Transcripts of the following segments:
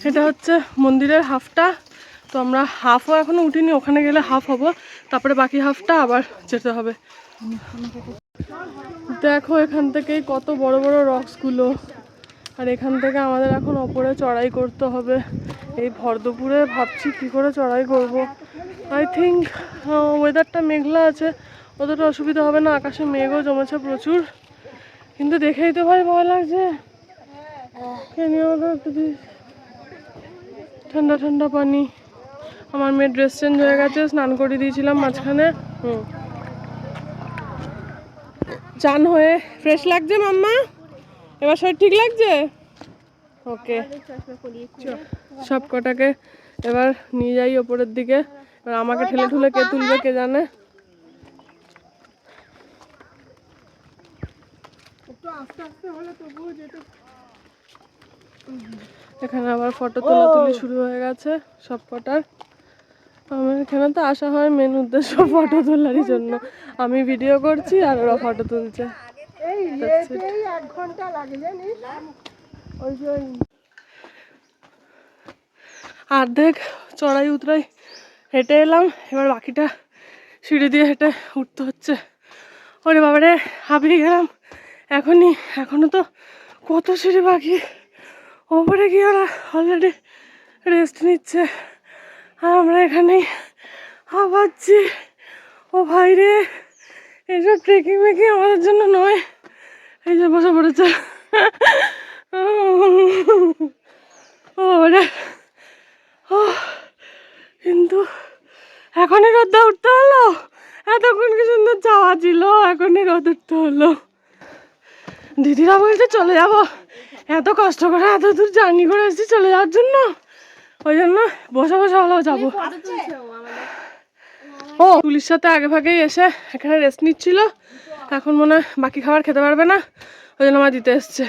এটা হচ্ছে মন্দিরের হাফটা, তো আমরা হাফও এখনো উঠিনি, ওখানে গেলে হাফ হবো, তারপরে বাকি হাফটা আবার যেতে হবে। দেখো এখান থেকেই কত বড় বড় রক্সগুলো, আর এখান থেকে আমাদের এখন ওপরে চড়াই করতে হবে। এই ভর দুপুরে ভাবছি কী করে চড়াই করব। আই থিঙ্ক ওয়েদারটা মেঘলা আছে, অতটা অসুবিধা হবে না, আকাশে মেঘও জমেছে প্রচুর, কিন্তু দেখেই তো ভাই ভয় লাগছে। ঠান্ডা ঠান্ডা পানি, আমার মেয়ের ড্রেস চেঞ্জ হয়ে গেছে, স্নান করে দিয়েছিলাম মাঝখানে। চান হয়ে ফ্রেশ লাগছে মাম্মা, এবার শরীর ঠিক লাগছে? ওকে, সব কটাকে এবার নিয়ে যাই ওপরের দিকে, এবার আমাকে ঠেলে ঠুলে কে তুলবে কে জানে। এখানে আবার ফটো তোলাতুলি শুরু হয়ে গেছে সব কটার। আমার এখানে তো আসা হয় মেন উদ্দেশ্য ফটো তোলারই জন্য, আমি ভিডিও করছি আর ওরা ফটো তুলছে। অর্ধেক চড়াই উতরাই হেঁটে এলাম, এবার বাকিটা সিঁড়ি দিয়ে হেঁটে উঠতে হচ্ছে। ওরে বাবারে হাঁপিয়ে গেলাম এখনো তো কত সিঁড়ি বাকি। ওপরে গিয়ে ওরা অলরেডি রেস্ট নিচ্ছে আর আমরা এখানেই হাঁপাচ্ছি। ও ভাই রে, এইসব ট্রেকিং মেকিং আমাদের জন্য নয়। এই যে বসে পড়েছে ওরে, কিন্তু এখনই রোদটা উঠতে হলো, এতক্ষণ কি সুন্দর চাওয়া ছিল, এখনই রোদ উঠতে হলো। দিদিরা বলছে চলে যাবো, এত কষ্ট করে এত দূর জার্নি করে এসেছি চলে যাওয়ার জন্য, ওই জন্য বসে বসে হলেও যাবো। ও পুলিশ সাথে আগে ভাগেই এসে এখানে রেস্ট নিচ্ছিল, এখন মনে হয় বাকি খাবার খেতে পারবে না, ওই জন্য আমার দিতে এসছে।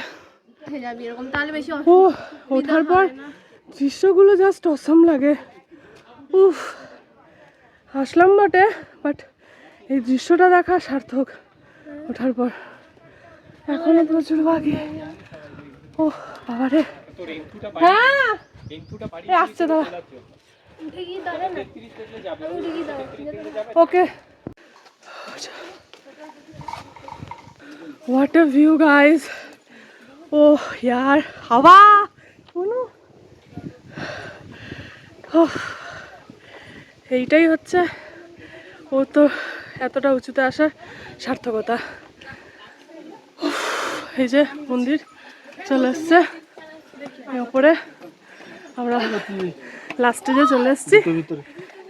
ও ওঠার পর দৃশ্যগুলো জাস্ট অসাম লাগে। উফ, হাসলাম বটে, বাট এই দৃশ্যটা দেখা সার্থক ওঠার পর। এখনো প্রচুর বাকি। ও বাবারে, হ্যাঁ আসছে দাদা, ওকে। What a view guys! Oh यार हवा শুনো, এইটাই হচ্ছে ও তো এতটা উঁচুতে আসার সার্থকতা। এই যে মন্দির চলে এসছে ওপরে, আমরা লাস্ট স্টেজে চলে এসেছি,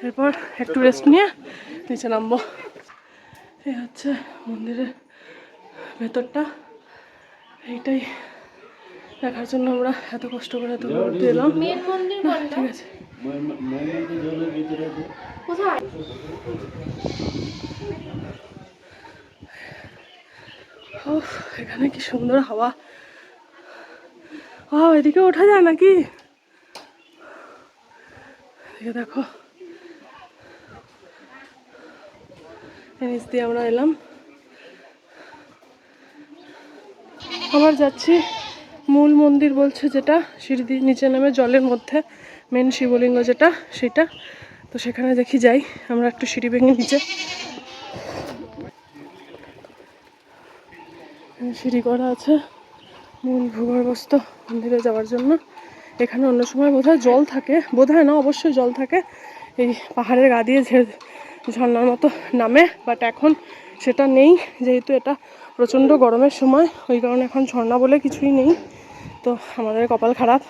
এরপর একটু রেস্ট নিয়ে নিচে নামবো। এই হচ্ছে মন্দিরের ভেতরটা, এইটাই দেখার জন্য আমরা এত কষ্ট করে এত ঘুরতে এলাম। ঠিক আছে, এখানে কি সুন্দর হাওয়া। এদিকে ওঠা যায় নাকি? এদিকে দেখো, নিচ দিয়ে আমরা এলাম, আবার যাচ্ছি মূল মন্দির বলছে যেটা, সিঁড়ি দিয়ে নিচে নেমে জলের মধ্যে মেন শিবলিঙ্গ যেটা সেটা, তো সেখানে দেখি যাই আমরা একটু সিঁড়ি ভেঙে নিচে। সিঁড়ি করা আছে মূল ভূগর্ভস্থ মন্দিরে যাওয়ার জন্য। এখানে অন্য সময় বোধহয় জল থাকে, বোধহয় না অবশ্যই জল থাকে, এই পাহাড়ের গা দিয়ে ঝর্ণার মতো নামে, বাট এখন সেটা নেই, যেহেতু এটা প্রচণ্ড গরমের সময়, ওই কারণে এখন ঝর্ণা বলে কিছুই নেই। তো আমাদের কপাল খারাপ,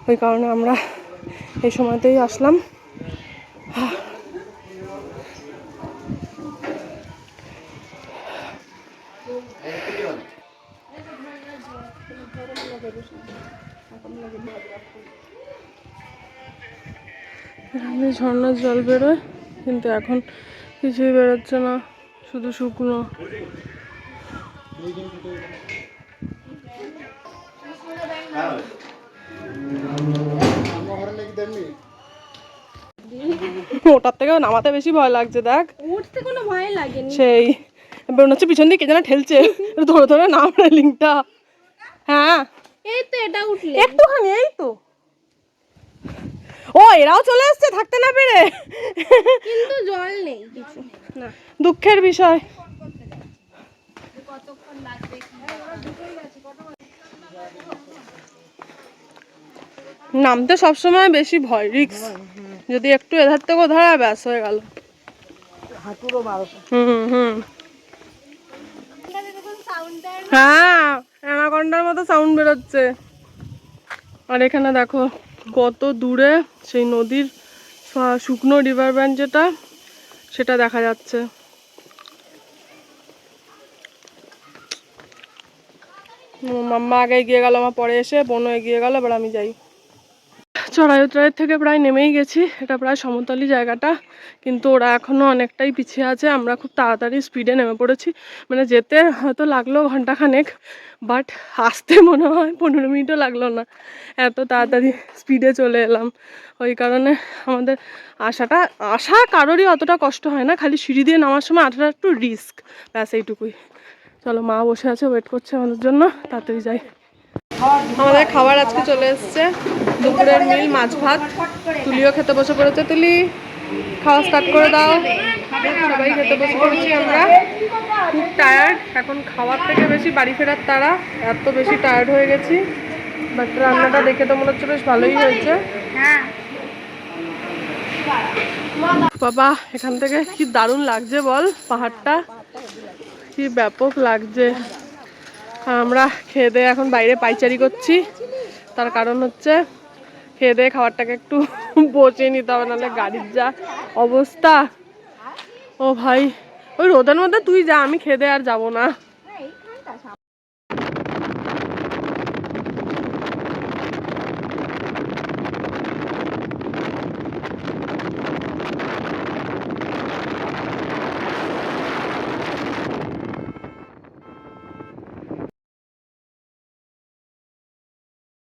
ওই কারণে আমরা এই সময়তেই আসলাম। এখানে ঝর্ণার জল বেরোয়, কিন্তু এখন কিছুই বেরোচ্ছে না, শুধু শুকনো। ওটার থেকে নামাতে বেশি ভয় লাগছে, দেখ উঠতে কোনো ভয় লাগেনি, সেই মনে হচ্ছে পিছন দিয়ে কে যেন ঠেলছে, ধরে ধরে নাম রেলিংটা। হ্যাঁ এই তো এটা উঠলে একটুখানি, এই তো এরাও চলে এসছে থাকতে না পেরে। কিন্তু জল নেই কিছু না। দুঃখের বিষয়। নামতে সবসময় বেশি ভয়, রিস্ক। যদি একটু এধার থেকে ধরা ব্যাস হয়ে গেল। হ্যাঁ, অ্যানাকন্ডার মতো সাউন্ড বেরোচ্ছে। আর এখানে দেখো কত দূরে সেই নদীর শুকনো রিভার ব্যান্ড যেটা, সেটা দেখা যাচ্ছে। মাম্মা আগে এগিয়ে গেল, আমার পরে এসে বোনও এগিয়ে গেল, এবার আমি যাই। চড়াই উতরাইয়ের থেকে প্রায় নেমেই গেছি। এটা প্রায় সমতলি জায়গাটা, কিন্তু ওরা এখনো অনেকটাই পিছিয়ে আছে। আমরা খুব তাড়াতাড়ি স্পিডে নেমে পড়েছি, মানে যেতে হয়তো লাগলো ঘন্টাখানেক, বাট আসতে মনে হয় 15 মিনিটও লাগলো না, এত তাড়াতাড়ি স্পিডে চলে এলাম। ওই কারণে আমাদের আসা কারোরই অতটা কষ্ট হয় না, খালি সিঁড়ি দিয়ে নামার সময় আসাটা একটু রিস্ক, ব্যাস এইটুকুই। চলো, মা বসে আছে, ওয়েট করছে আমাদের জন্য, তাড়াতাড়ি যাই। আমাদের খাবার আজকে চলে এসছে, দুপুরের মিল মাছ ভাত। তুলিও খেতে বসে পড়েছে। তুলি, খাওয়া স্টার্ট করে দাও। সবাই খেতে বসে পড়েছি আমরা। খুব টায়ার্ড এখন, খাওয়ার থেকে বেশি বাড়ি ফেরার তাড়া, এত বেশি টায়ার্ড হয়ে গেছি। বাট রান্নাটা দেখে তো মনে হচ্ছে বেশ ভালোই হয়েছে। বাবা, এখান থেকে কি দারুণ লাগছে বল, পাহাড়টা কি ব্যাপক লাগছে। আমরা খেয়ে দিয়ে এখন বাইরে পাইচারি করছি, তার কারণ হচ্ছে খেয়ে দিয়ে খাবারটাকে একটু বসে নিতে হবে, নাহলে গাড়ির যা অবস্থা। ও ভাই, ওই রোদের মধ্যে তুই যা, আমি খেয়ে দিয়ে আর যাবো না।